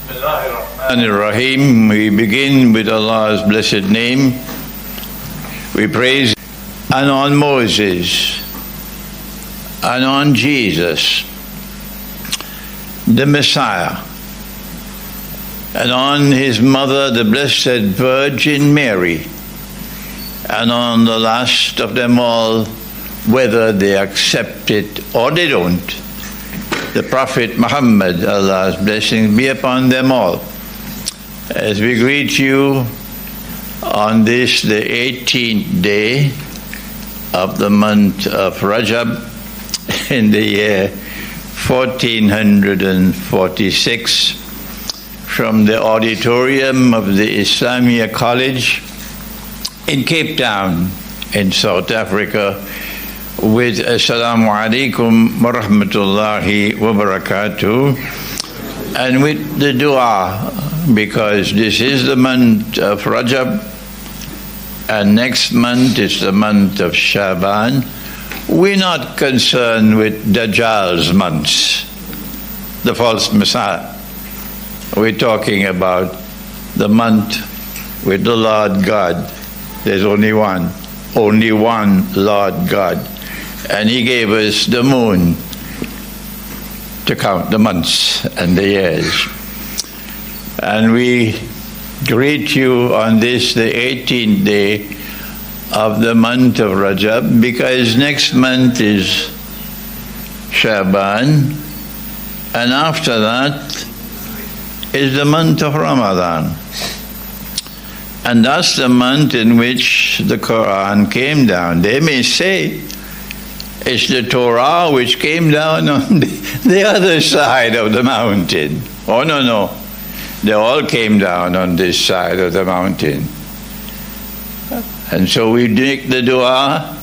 Bismillahirrahmanirrahim. We begin with Allah's blessed name. We praise and on Moses and on Jesus, the Messiah, and on his mother, the Blessed Virgin Mary, and on the last of them all, whether they accept it or they don't, the Prophet Muhammad, Allah's blessings be upon them all. As we greet you on this, the 18th day of the month of Rajab in the year 1446, from the auditorium of the Islamia College in Cape Town in South Africa, with Assalamu alaikum wa rahmatullahi wa barakatuh, and with the dua, because this is the month of Rajab and next month is the month of Shaban. We're not concerned with Dajjal's months, the false Messiah. We're talking about the month with the Lord God. There's only one Lord God. And he gave us the moon to count the months and the years. And we greet you on this, the 18th day of the month of Rajab, because next month is Shaban, and after that is the month of Ramadan. And that's the month in which the Quran came down. They may say it's the Torah which came down on the other side of the mountain. Oh, no. They all came down on this side of the mountain. And so we make the dua,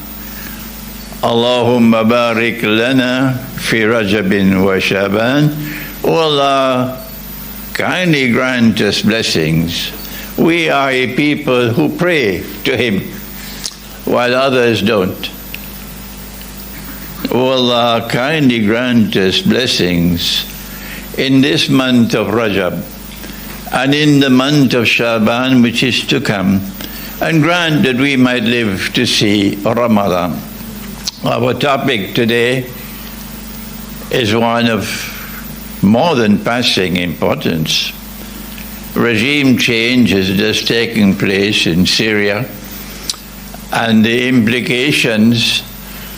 Allahumma barik lana fi Rajabin wa Shaban. O Allah, kindly grant us blessings. We are a people who pray to Him, while others don't. O Allah, kindly grant us blessings in this month of Rajab and in the month of Shaban, which is to come, and grant that we might live to see Ramadan. Our topic today is one of more than passing importance. Regime change is just taking place in Syria, and the implications,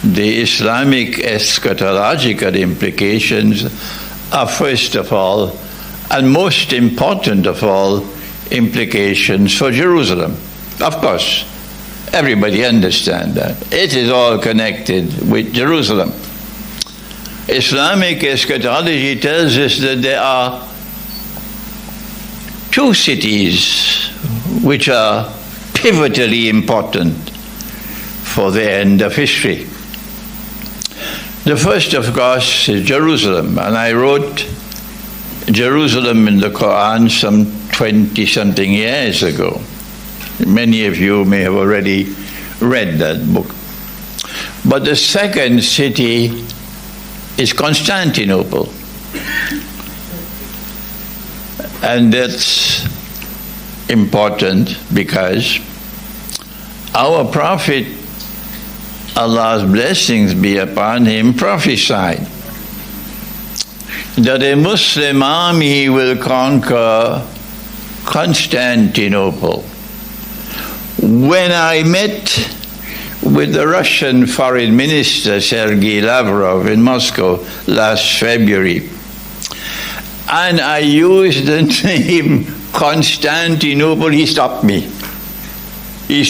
the Islamic eschatological implications, are first of all, and most important of all, implications for Jerusalem. Of course, everybody understands that. It is all connected with Jerusalem. Islamic eschatology tells us that there are two cities which are pivotally important for the end of history. The first, of course, is Jerusalem, and I wrote Jerusalem in the Quran some 20-something years ago. Many of you may have already read that book. But the second city is Constantinople. And that's important because our Prophet, Allah's blessings be upon him, prophesied that a Muslim army will conquer Constantinople. When I met with the Russian Foreign Minister Sergei Lavrov in Moscow last February, and I used the name Constantinople, he stopped me. He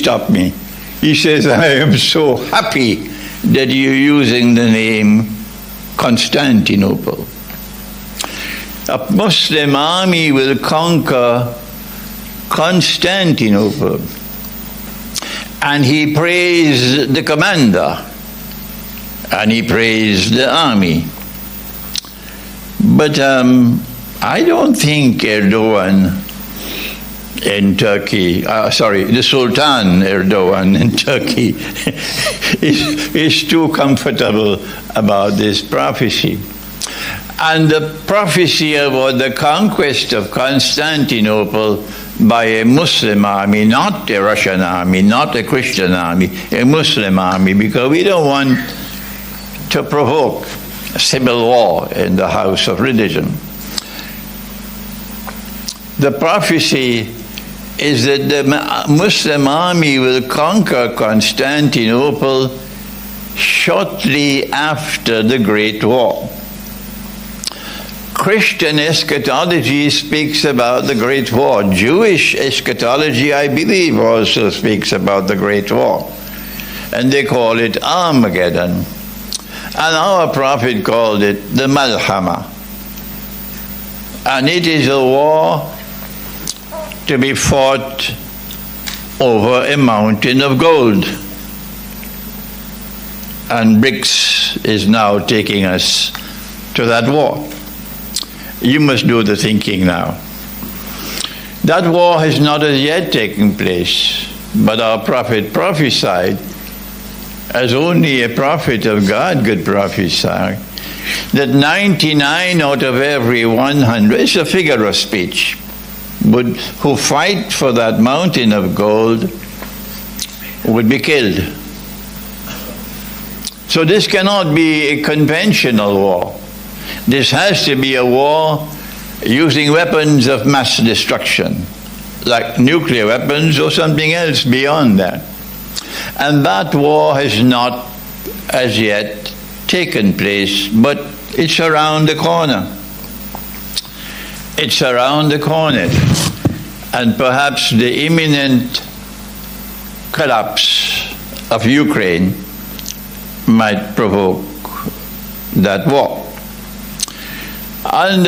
says, I am so happy that you're using the name Constantinople. A Muslim army will conquer Constantinople. And he praised the commander, and he praised the army. But I don't think Erdogan in Turkey, the Sultan Erdogan in Turkey is too comfortable about this prophecy. And the prophecy about the conquest of Constantinople by a Muslim army, not a Russian army, not a Christian army, a Muslim army, because we don't want to provoke a civil war in the house of religion. The prophecy is that the Muslim army will conquer Constantinople shortly after the Great War. Christian eschatology speaks about the Great War. Jewish eschatology, I believe, also speaks about the Great War. And they call it Armageddon. And our prophet called it the Malhama. And it is a war to be fought over a mountain of gold. And BRICS is now taking us to that war. You must do the thinking now. That war has not as yet taken place, but our prophet prophesied, as only a prophet of God could prophesy, that 99 out of every 100, it's a figure of speech, who fight for that mountain of gold would be killed. So this cannot be a conventional war. This has to be a war using weapons of mass destruction, like nuclear weapons or something else beyond that. And that war has not as yet taken place, but it's around the corner. It's around the corner. And perhaps the imminent collapse of Ukraine might provoke that war. And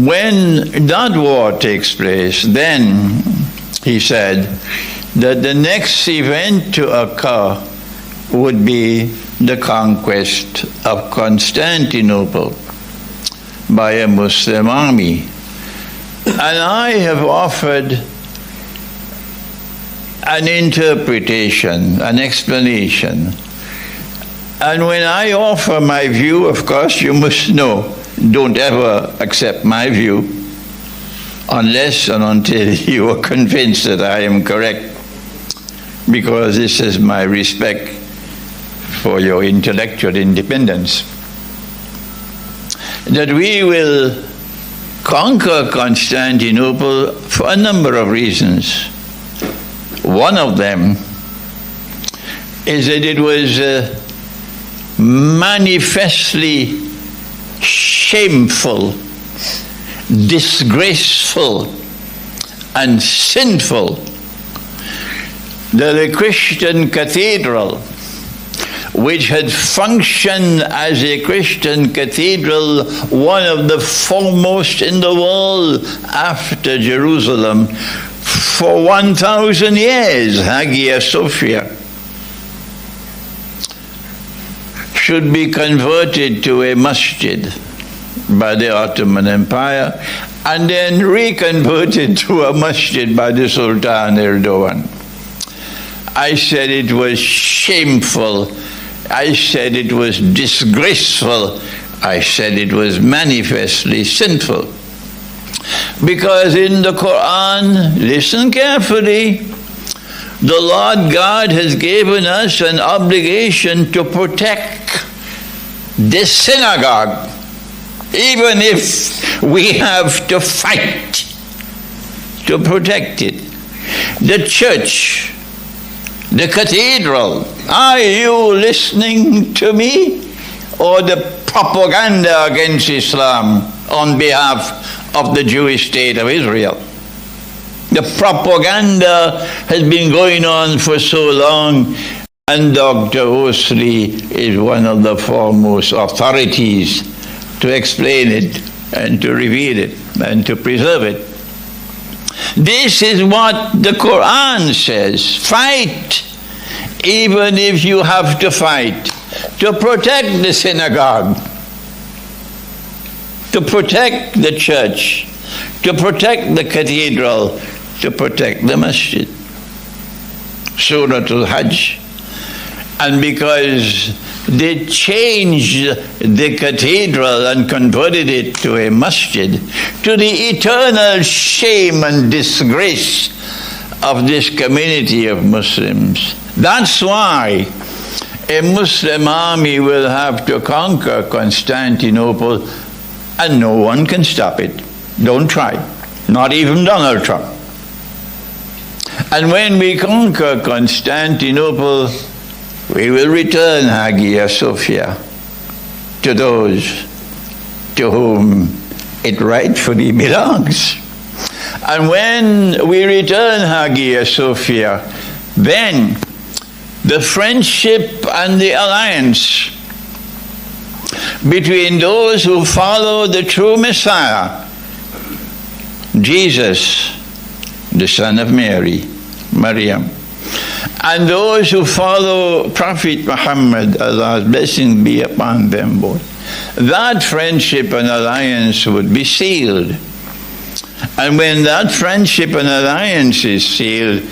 when that war takes place, then he said that the next event to occur would be the conquest of Constantinople by a Muslim army. And I have offered an interpretation, an explanation. And when I offer my view, of course, you must know, don't ever accept my view unless and until you are convinced that I am correct, because this is my respect for your intellectual independence. That we will conquer Constantinople for a number of reasons. One of them is that it was manifestly shameful, disgraceful, and sinful that a Christian cathedral, which had functioned as a Christian cathedral, one of the foremost in the world after Jerusalem, for 1,000 years, Hagia Sophia, should be converted to a masjid by the Ottoman Empire and then reconverted to a masjid by the Sultan Erdogan. I said it was shameful. I said it was disgraceful. I said it was manifestly sinful. Because in the Quran, listen carefully, the Lord God has given us an obligation to protect this synagogue, even if we have to fight to protect it. The church, the cathedral, are you listening to me? Or the propaganda against Islam on behalf of the Jewish state of Israel? The propaganda has been going on for so long, and Dr. Hosein is one of the foremost authorities to explain it and to reveal it and to preserve it. This is what the Quran says. Fight, even if you have to fight, to protect the synagogue, to protect the church, to protect the cathedral, to protect the masjid. Surah Al-Hajj. And because they changed the cathedral and converted it to a masjid, to the eternal shame and disgrace of this community of Muslims. That's why a Muslim army will have to conquer Constantinople, and no one can stop it. Don't try. Not even Donald Trump. And when we conquer Constantinople, we will return Hagia Sophia to those to whom it rightfully belongs. And when we return Hagia Sophia, then the friendship and the alliance between those who follow the true Messiah, Jesus, the son of Mary, Maryam, and those who follow Prophet Muhammad, Allah's blessing be upon them both, that friendship and alliance would be sealed. And when that friendship and alliance is sealed,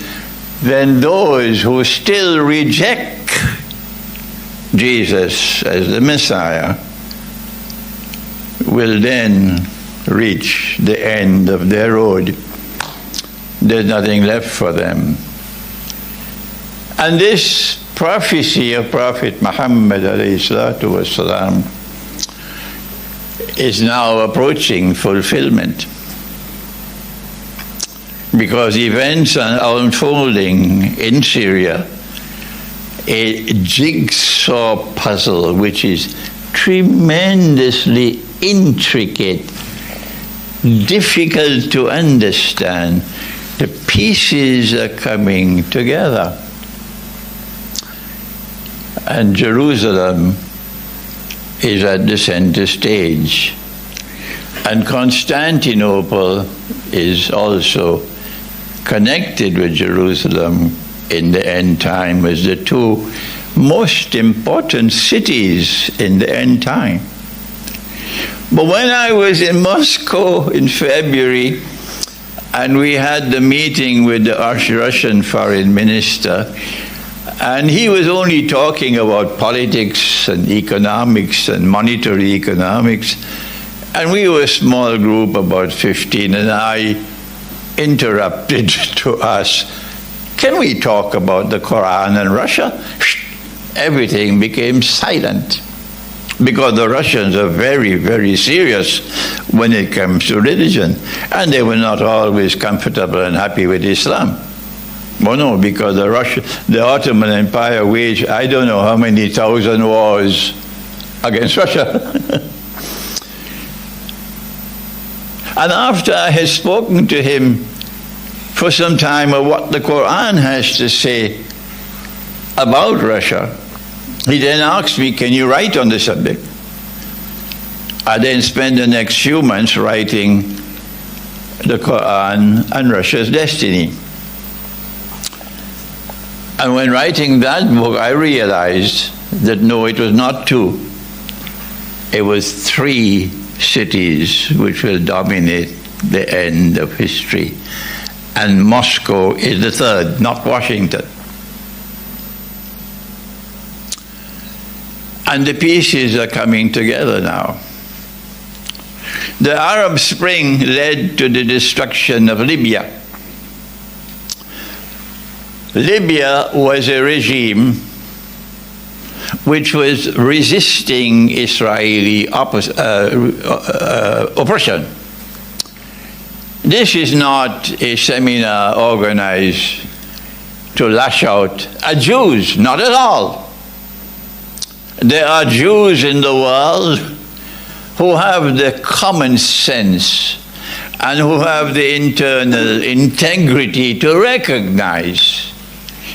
then those who still reject Jesus as the Messiah will then reach the end of their road. There's nothing left for them. And this prophecy of Prophet Muhammad ﷺ is now approaching fulfillment, because events are unfolding in Syria, a jigsaw puzzle which is tremendously intricate, difficult to understand. The pieces are coming together. And Jerusalem is at the center stage. And Constantinople is also connected with Jerusalem in the end time as the two most important cities in the end time. But when I was in Moscow in February, and we had the meeting with the Russian foreign minister, and he was only talking about politics and economics and monetary economics, and we were a small group, about 15, and I interrupted to ask, can we talk about the Quran and Russia? Everything became silent, because the Russians are very, very serious when it comes to religion, and they were not always comfortable and happy with Islam. Well, no, because the Ottoman Empire waged I don't know how many thousand wars against Russia. And after I had spoken to him for some time of what the Quran has to say about Russia, he then asked me, can you write on the subject? I then spent the next few months writing the Quran and Russia's destiny. And when writing that book, I realized that no, it was not two. It was three cities which will dominate the end of history. And Moscow is the third, not Washington. And the pieces are coming together now. The Arab Spring led to the destruction of Libya. Libya was a regime which was resisting Israeli oppression. This is not a seminar organized to lash out at Jews, not at all. There are Jews in the world who have the common sense and who have the internal integrity to recognize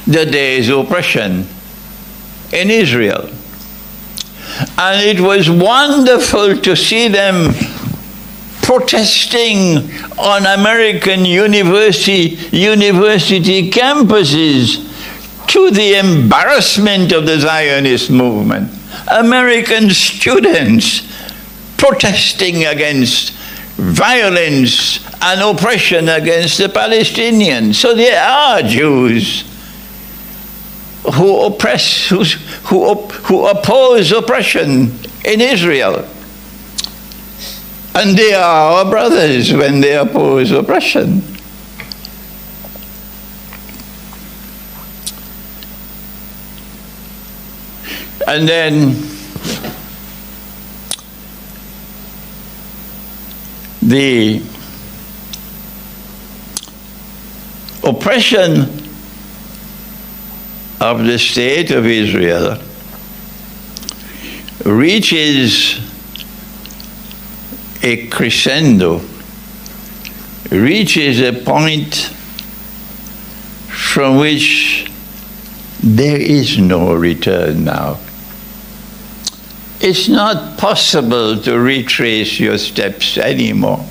that there is oppression in Israel. And it was wonderful to see them protesting on American university campuses, to the embarrassment of the Zionist movement. American students protesting against violence and oppression against the Palestinians. So there are Jews who oppress, who oppose oppression in Israel. And they are our brothers when they oppose oppression. And then the oppression of the state of Israel reaches a crescendo, reaches a point from which there is no return now. It's not possible to retrace your steps anymore.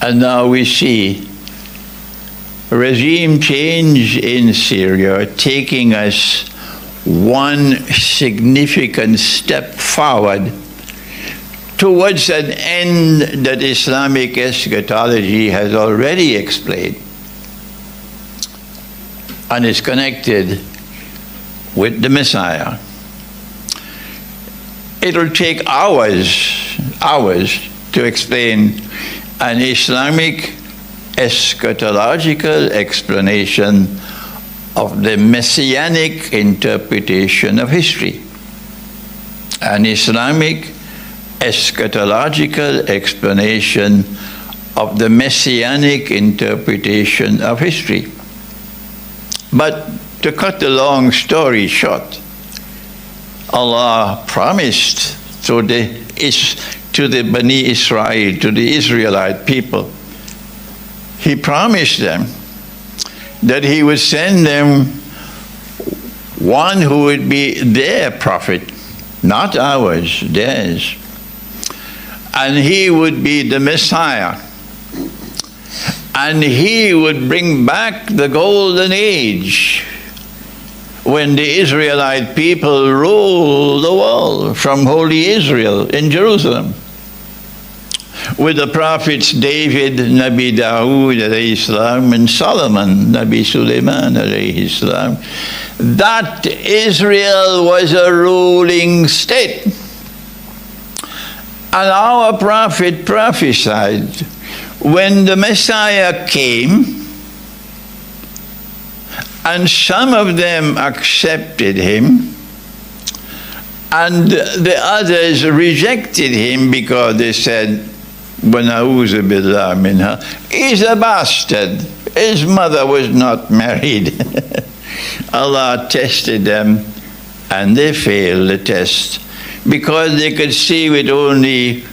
And now we see regime change in Syria taking us one significant step forward towards an end that Islamic eschatology has already explained and is connected with the Messiah. It'll take hours to explain an Islamic eschatological explanation of the messianic interpretation of history. An Islamic eschatological explanation of the messianic interpretation of history. But to cut the long story short, Allah promised to the Bani Israel, to the Israelite people, He promised them that He would send them one who would be their prophet, not ours, theirs. And He would be the Messiah. And He would bring back the golden age when the Israelite people ruled the world from Holy Israel in Jerusalem. With the prophets David, Nabi Dawood alayhi salam, and Solomon, Nabi Sulaiman alayhi salam, that Israel was a ruling state. And our prophet prophesied when the Messiah came, and some of them accepted Him, and the others rejected Him because they said, وَنَعُوذُ بِاللَّهِ مِنْهَا, he's a bastard. His mother was not married. Allah tested them, and they failed the test because they could see with only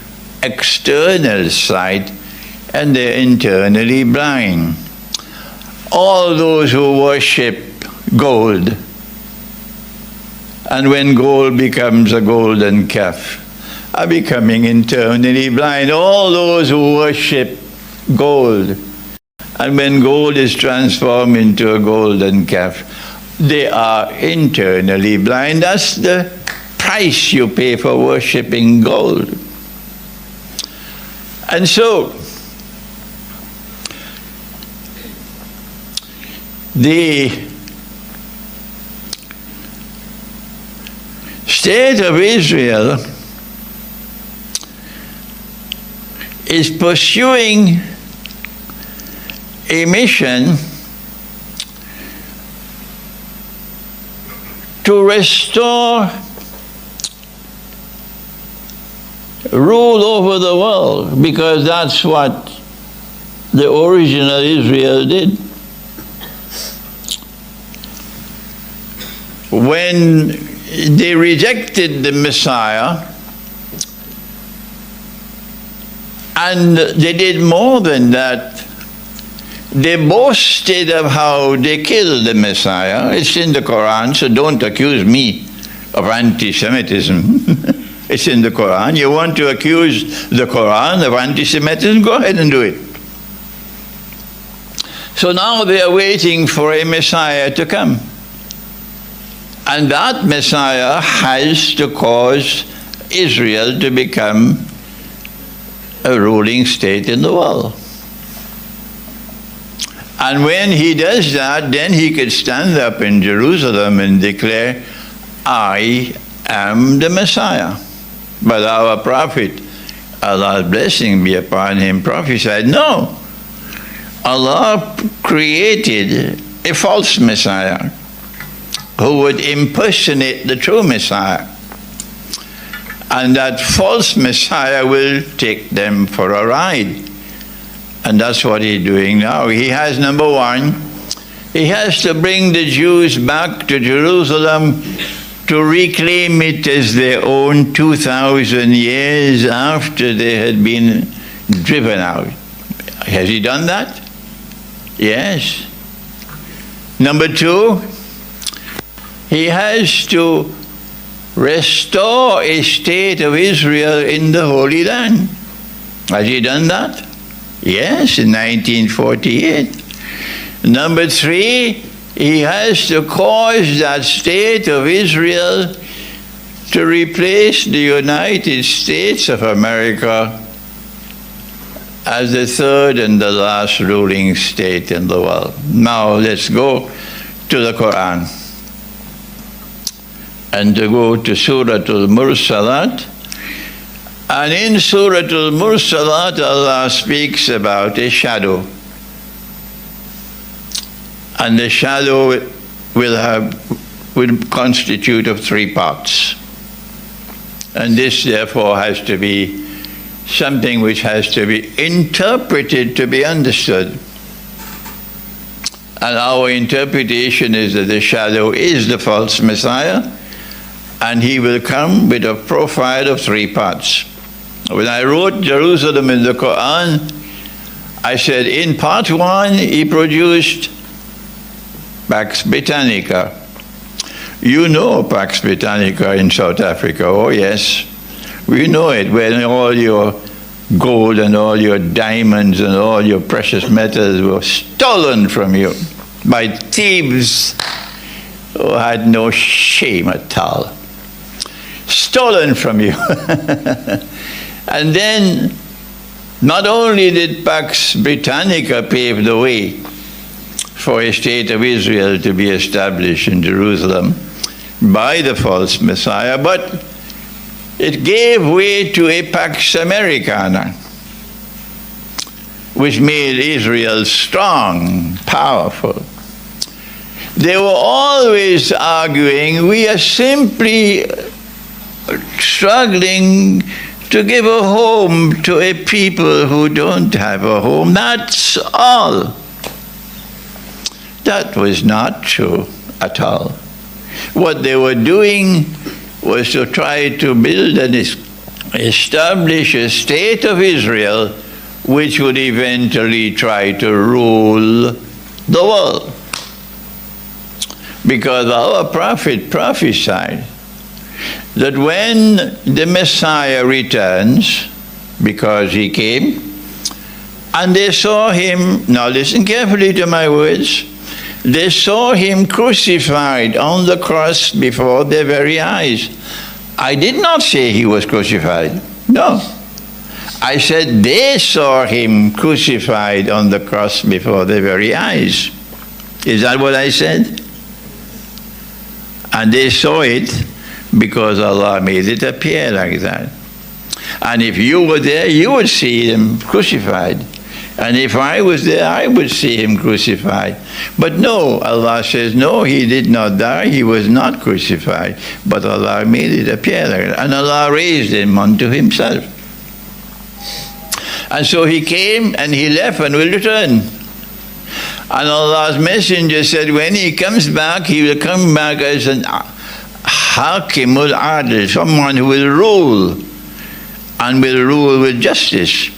external sight, and they're internally blind. All those who worship gold, and when gold becomes a golden calf, are becoming internally blind. All those who worship gold, and when gold is transformed into a golden calf, they are internally blind. That's the price you pay for worshiping gold. And so, the state of Israel is pursuing a mission to restore rule over the world, because that's what the original Israel did. When they rejected the Messiah, and they did more than that, they boasted of how they killed the Messiah. It's in the Quran, so don't accuse me of anti-Semitism. It's in the Quran. You want to accuse the Quran of anti-Semitism? Go ahead and do it. So now they are waiting for a Messiah to come. And that Messiah has to cause Israel to become a ruling state in the world. And when he does that, then he could stand up in Jerusalem and declare, I am the Messiah. But our prophet, Allah's blessing be upon him, prophesied, no. Allah created a false Messiah who would impersonate the true Messiah. And that false Messiah will take them for a ride. And that's what he's doing now. He has, number one, he has to bring the Jews back to Jerusalem to reclaim it as their own 2,000 years after they had been driven out. Has he done that? Yes. Number two, he has to restore a state of Israel in the Holy Land. Has he done that? Yes, in 1948. Number three, he has to cause that state of Israel to replace the United States of America as the third and the last ruling state in the world. Now let's go to the Quran. And to go to Surah Al-Mursalat. And in Surah Al-Mursalat, Allah speaks about a shadow. And the shadow will constitute of three parts. And this, therefore, has to be something which has to be interpreted to be understood. And our interpretation is that the shadow is the false Messiah, and he will come with a profile of three parts. When I wrote Jerusalem in the Quran, I said in part one, he produced Pax Britannica. You know Pax Britannica in South Africa, oh yes. We know it, when all your gold and all your diamonds and all your precious metals were stolen from you by thieves who had no shame at all. Stolen from you. And then, not only did Pax Britannica pave the way for a state of Israel to be established in Jerusalem by the false Messiah, but it gave way to a Pax Americana, which made Israel strong, powerful. They were always arguing, we are simply struggling to give a home to a people who don't have a home. That's all. That was not true at all. What they were doing was to try to build and establish a state of Israel which would eventually try to rule the world. Because our prophet prophesied that when the Messiah returns, because he came, and they saw him, now listen carefully to my words, they saw him crucified on the cross before their very eyes. I did not say he was crucified. No. I said they saw him crucified on the cross before their very eyes. Is that what I said? And they saw it because Allah made it appear like that. And if you were there, you would see him crucified. And if I was there, I would see him crucified. But no, Allah says, no, he did not die. He was not crucified. But Allah made it appear like that. And Allah raised him unto himself. And so he came and he left and will return. And Allah's messenger said, when he comes back, he will come back as an Hakimul Adil, someone who will rule, and will rule with justice.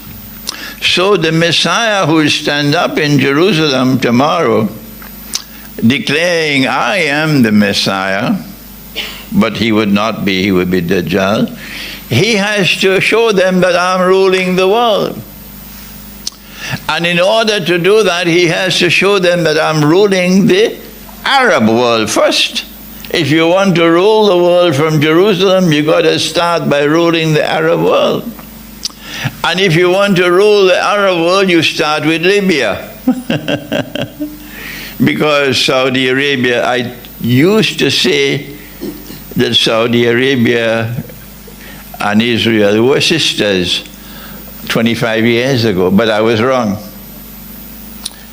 So the Messiah who will stand up in Jerusalem tomorrow, declaring, I am the Messiah, but he would not be, he would be Dajjal. He has to show them that I'm ruling the world. And in order to do that, he has to show them that I'm ruling the Arab world first. If you want to rule the world from Jerusalem, you've got to start by ruling the Arab world. And if you want to rule the Arab world, you start with Libya. Because Saudi Arabia, I used to say that Saudi Arabia and Israel were sisters 25 years ago, but I was wrong.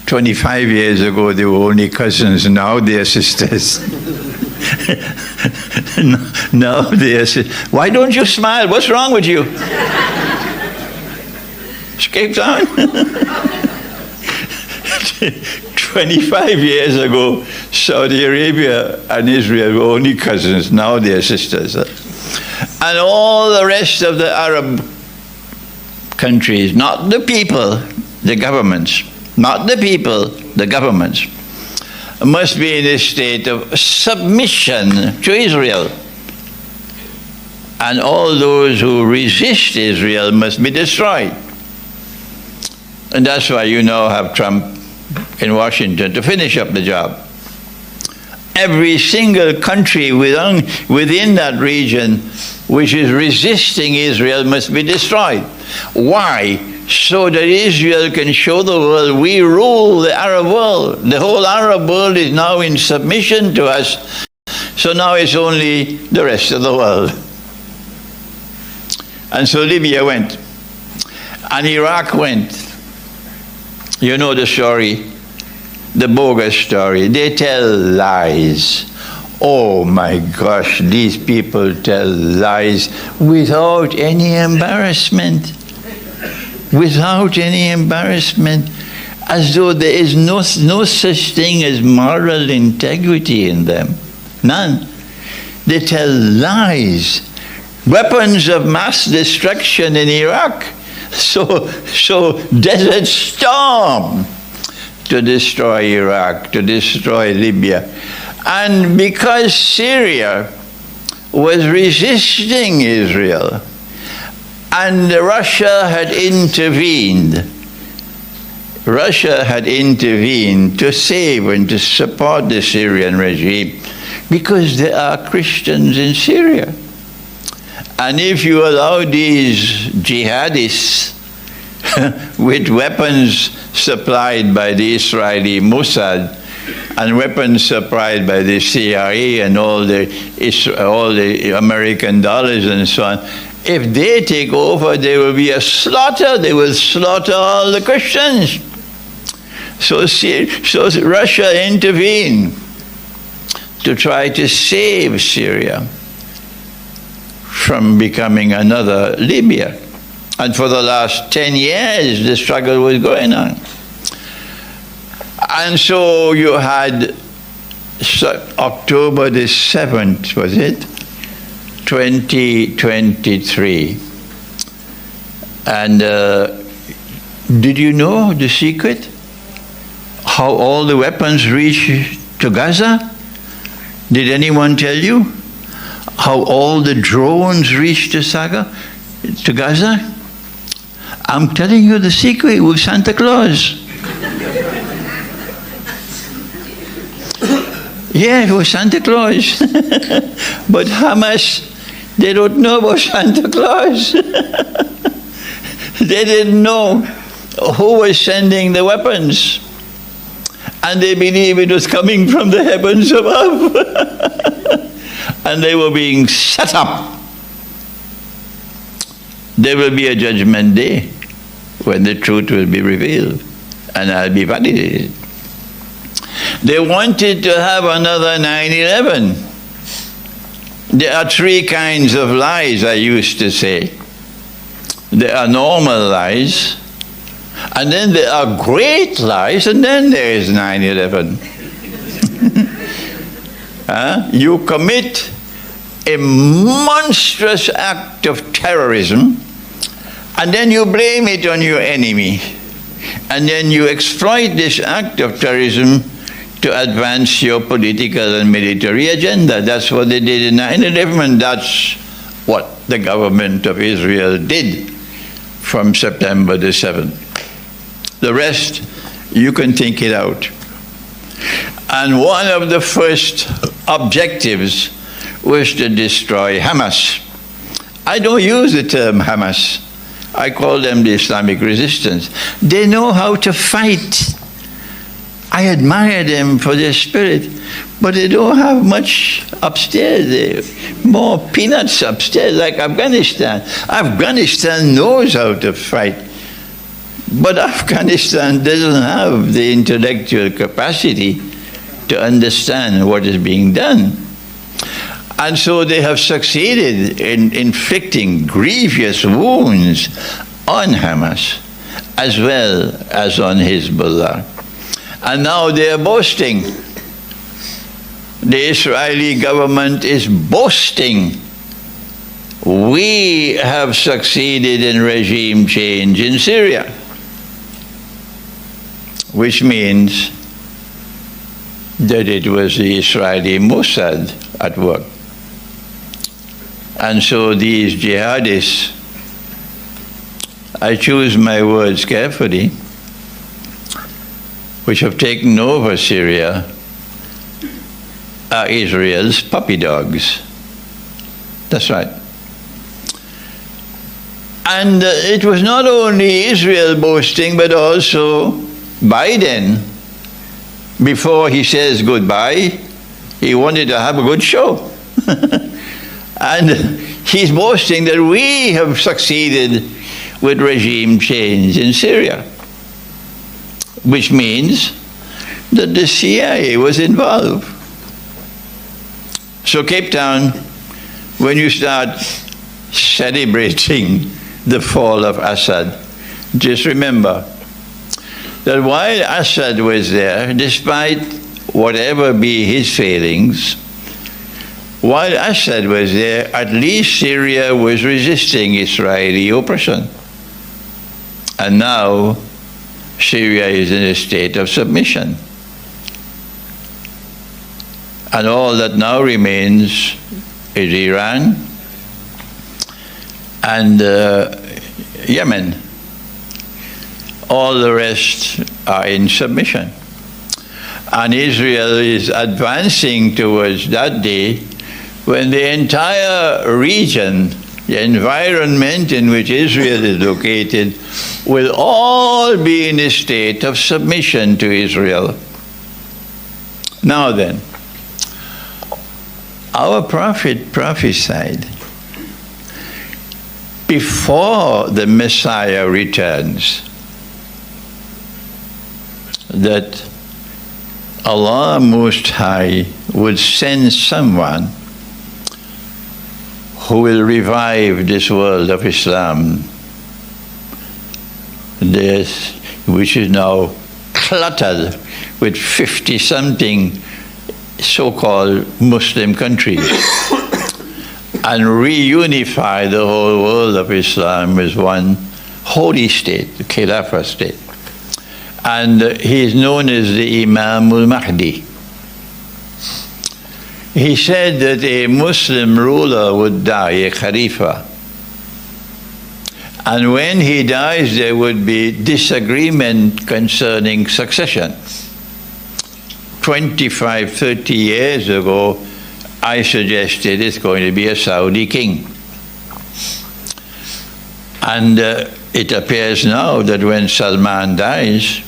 25 years ago, they were only cousins. Now they are sisters. Now they are sisters. Why don't you smile? What's wrong with you? Cape Town? 25 years ago, Saudi Arabia and Israel were only cousins. Now they are sisters. And all the rest of the Arab countries, not the people, the governments, not the people, the governments, must be in a state of submission to Israel. And all those who resist Israel must be destroyed. And that's why you now have Trump in Washington to finish up the job. Every single country within that region which is resisting Israel must be destroyed. Why? So that Israel can show the world we rule the Arab world. The whole Arab world is now in submission to us. So now it's only the rest of the world. And so Libya went. And Iraq went. You know the story, the bogus story. They tell lies. Oh my gosh, these people tell lies without any embarrassment. Without any embarrassment. As though there is no such thing as moral integrity in them. None. They tell lies. Weapons of mass destruction in Iraq. So Desert Storm to destroy Iraq, to destroy Libya. And because Syria was resisting Israel and Russia had intervened to save and to support the Syrian regime because there are Christians in Syria. And if you allow these jihadists with weapons supplied by the Israeli Mossad and weapons supplied by the CIA and all the American dollars and so on, if they take over, there will be a slaughter. They will slaughter all the Christians. So Russia intervened to try to save Syria from becoming another Libya. And for the last 10 years, the struggle was going on. And so you had October the 7th, was it? 2023. And did you know the secret? How all the weapons reached to Gaza? Did anyone tell you? How all the drones reached to Gaza? I'm telling you the secret with Santa Claus. Yeah, it was Santa Claus. But Hamas, they don't know about Santa Claus. They didn't know who was sending the weapons. And they believed it was coming from the heavens above. And they were being set up. There will be a judgment day when the truth will be revealed and I'll be validated. They wanted to have another 9/11. There are three kinds of lies, I used to say. There are normal lies, and then there are great lies, and then there is 9/11. You commit a monstrous act of terrorism, and then you blame it on your enemy. And then you exploit this act of terrorism to advance your political and military agenda. That's what they did in 9/11. That's what the government of Israel did from September the 7th. The rest, you can think it out. And one of the first objectives was to destroy Hamas. I don't use the term Hamas. I call them the Islamic resistance. They know how to fight. I admire them for their spirit, but they don't have much upstairs. They're more peanuts upstairs, like Afghanistan. Afghanistan knows how to fight, but Afghanistan doesn't have the intellectual capacity to understand what is being done. And so they have succeeded in inflicting grievous wounds on Hamas as well as on Hezbollah. And now they are boasting. The Israeli government is boasting. We have succeeded in regime change in Syria. Which means that it was the Israeli Mossad at work. And so these jihadists, I choose my words carefully, which have taken over Syria, are Israel's puppy dogs. That's right. And it was not only Israel boasting, but also Biden. Before he says goodbye, he wanted to have a good show. And he's boasting that we have succeeded with regime change in Syria, which means that the CIA was involved. So Cape Town, when you start celebrating the fall of Assad, just remember that while Assad was there, despite whatever be his failings, while Assad was there, at least Syria was resisting Israeli oppression. And now Syria is in a state of submission. And all that now remains is Iran and Yemen. All the rest are in submission. And Israel is advancing towards that day when the entire region, the environment in which Israel is located, will all be in a state of submission to Israel. Now then, our prophet prophesied before the Messiah returns that Allah Most High would send someone who will revive this world of Islam, which is now cluttered with 50-something so-called Muslim countries, and reunify the whole world of Islam as one holy state, the Khilafah state. And he is known as the Imam al-Mahdi. He said that a Muslim ruler would die, a Khalifa. And when he dies, there would be disagreement concerning succession. 25, 30 years ago, I suggested it's going to be a Saudi king. And it appears now that when Salman dies,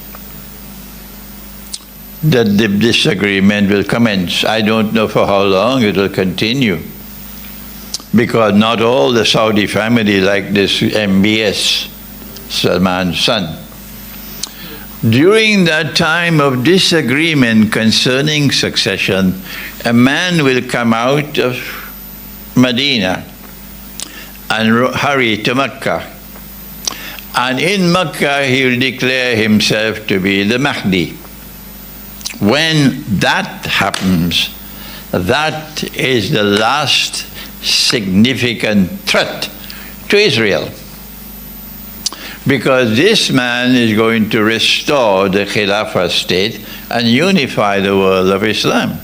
that the disagreement will commence. I don't know for how long it will continue, because not all the Saudi family like this MBS, Salman's son. During that time of disagreement concerning succession, a man will come out of Medina and hurry to Mecca. And in Mecca, he will declare himself to be the Mahdi. When that happens, that is the last significant threat to Israel. Because this man is going to restore the Khilafah state and unify the world of Islam.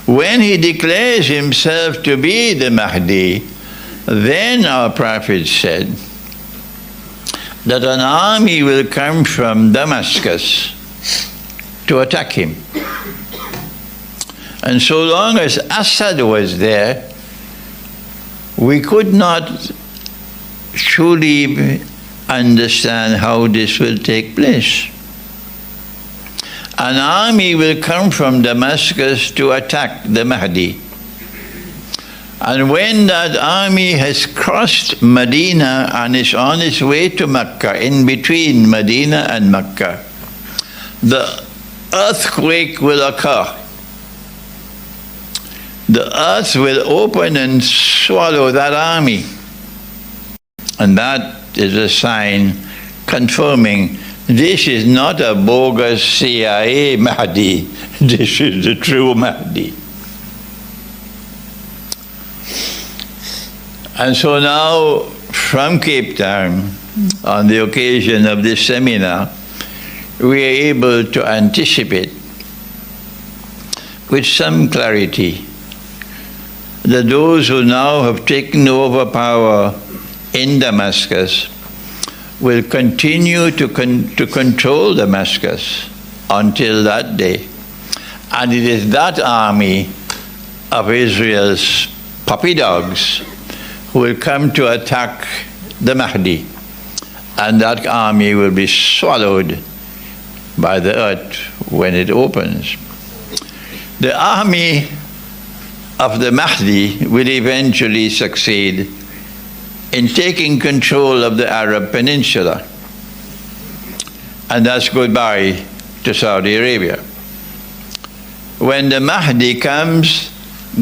When he declares himself to be the Mahdi, then our Prophet said that an army will come from Damascus to attack him. And so long as Assad was there, we could not truly understand how this will take place. An army will come from Damascus to attack the Mahdi. And when that army has crossed Medina and is on its way to Mecca, in between Medina and Mecca, the earthquake will occur. The earth will open and swallow that army. And that is a sign confirming this is not a bogus CIA Mahdi. This is the true Mahdi. And so now, from Cape Town, on the occasion of this seminar, we are able to anticipate with some clarity that those who now have taken over power in Damascus will continue to control Damascus until that day. And it is that army of Israel's puppy dogs who will come to attack the Mahdi, and that army will be swallowed by the earth when it opens. The army of the Mahdi will eventually succeed in taking control of the Arab Peninsula, and that's goodbye to Saudi Arabia. When the Mahdi comes,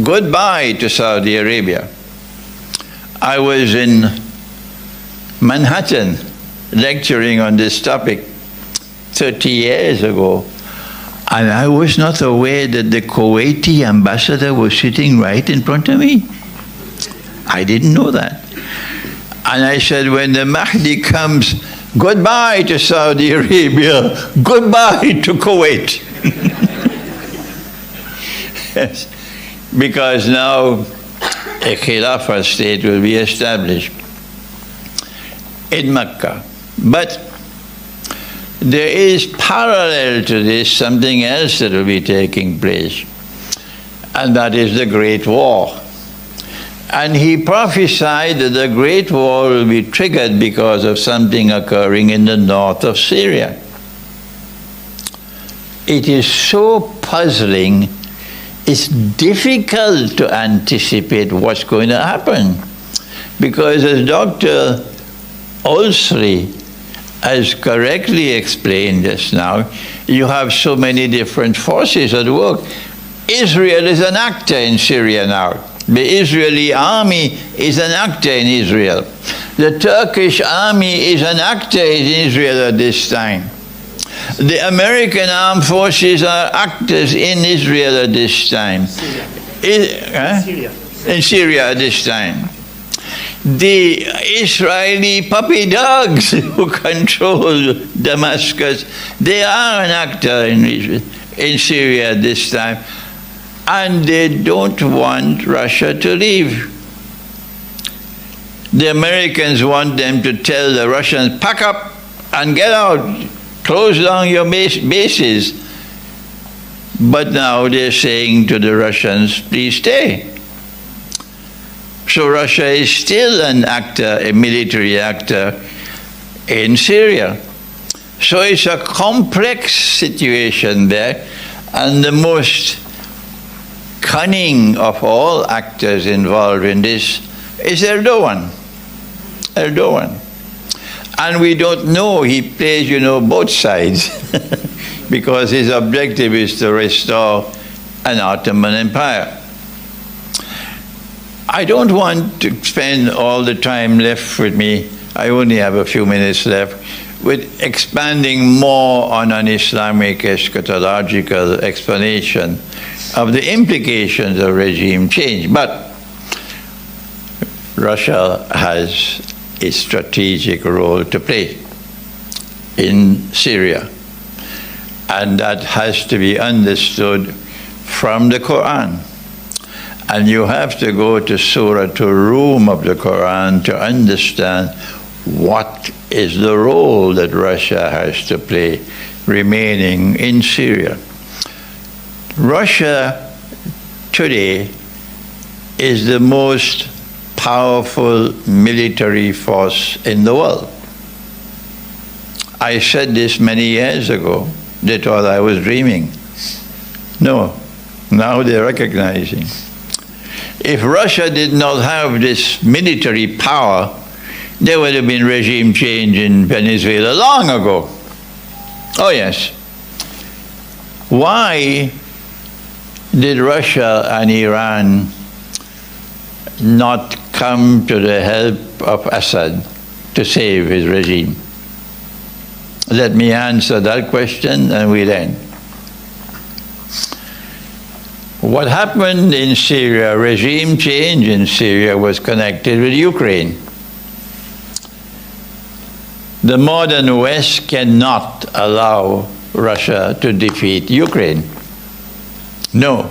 goodbye to Saudi Arabia. I was in Manhattan lecturing on this topic 30 years ago, and I was not aware that the Kuwaiti ambassador was sitting right in front of me. I didn't know that. And I said, when the Mahdi comes, goodbye to Saudi Arabia, goodbye to Kuwait. Yes. Because now a Khilafah state will be established in Mecca. But there is parallel to this something else that will be taking place, and that is the Great War. And he prophesied that the Great War will be triggered because of something occurring in the north of Syria. It is so puzzling, it's difficult to anticipate what's going to happen. Because as Dr. Olsri has correctly explained just now, you have so many different forces at work. Israel is an actor in Syria now. The Israeli army is an actor in Israel. The Turkish army is an actor in Israel at this time. The American armed forces are actors in Israel at this time. Syria. In Syria at this time. The Israeli puppy dogs who control Damascus, they are an actor in Israel, in Syria at this time. And they don't want Russia to leave. The Americans want them to tell the Russians, pack up and get out, close down your bases. But now they're saying to the Russians, please stay. So Russia is still an actor, a military actor in Syria. So it's a complex situation there, and the most cunning of all actors involved in this is Erdogan. And we don't know, he plays, both sides because his objective is to restore an Ottoman Empire. I don't want to spend all the time left with me, I only have a few minutes left, with expanding more on an Islamic eschatological explanation of the implications of regime change. But Russia has a strategic role to play in Syria, and that has to be understood from the Quran. And you have to go to Surah Rum of the Quran to understand what is the role that Russia has to play remaining in Syria. Russia today is the most powerful military force in the world. I said this many years ago. They thought I was dreaming. No, now they're recognizing. If Russia did not have this military power, there would have been regime change in Venezuela long ago. Oh yes. Why did Russia and Iran not come to the help of Assad to save his regime? Let me answer that question and we'll end. What happened in Syria, regime change in Syria, was connected with Ukraine. The modern West cannot allow Russia to defeat Ukraine. No.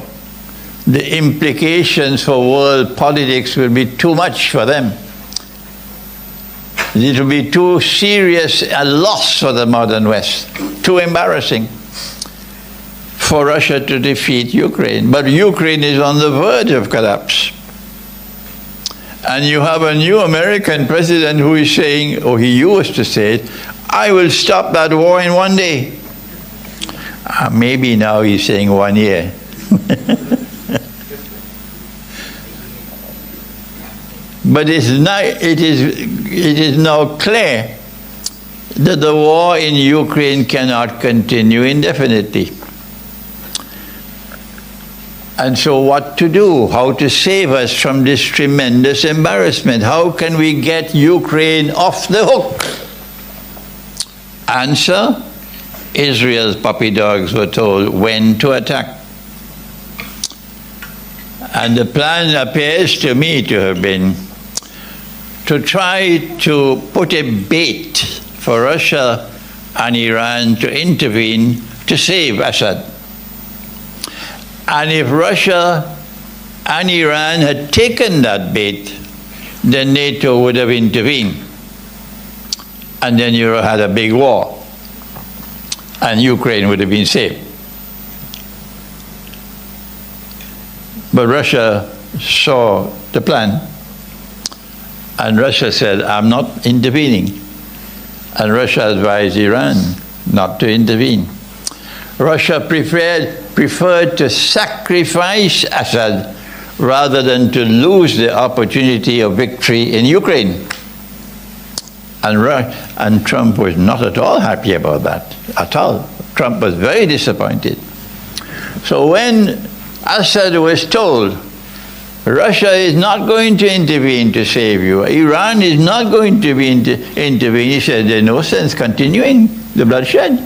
The implications for world politics will be too much for them. It will be too serious a loss for the modern West, too embarrassing for Russia to defeat Ukraine. But Ukraine is on the verge of collapse. And you have a new American president who is saying, or he used to say it, I will stop that war in one day. Maybe now he's saying 1 year. But it is now clear that the war in Ukraine cannot continue indefinitely. And so what to do? How to save us from this tremendous embarrassment? How can we get Ukraine off the hook? Answer: Israel's puppy dogs were told when to attack. And the plan appears to me to have been to try to put a bait for Russia and Iran to intervene to save Assad. And if Russia and Iran had taken that bait, then NATO would have intervened. And then you had a big war. And Ukraine would have been saved. But Russia saw the plan. And Russia said, I'm not intervening. And Russia advised Iran not to intervene. Russia preferred to sacrifice Assad rather than to lose the opportunity of victory in Ukraine. And Trump was not at all happy about that, at all. Trump was very disappointed. So when Assad was told, Russia is not going to intervene to save you, Iran is not going to intervene, he said, there's no sense continuing the bloodshed.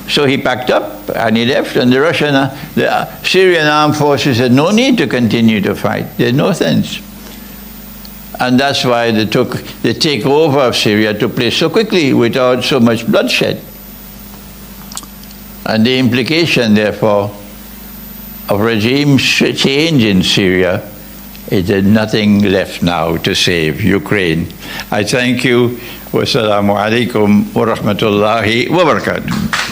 So he packed up and he left, and the Syrian armed forces had no need to continue to fight. There's no sense. And that's why the takeover of Syria took place so quickly without so much bloodshed. And the implication, therefore, of regime change in Syria is there's nothing left now to save Ukraine. I thank you. Wassalamu alaikum wa rahmatullahi wa barakatuh.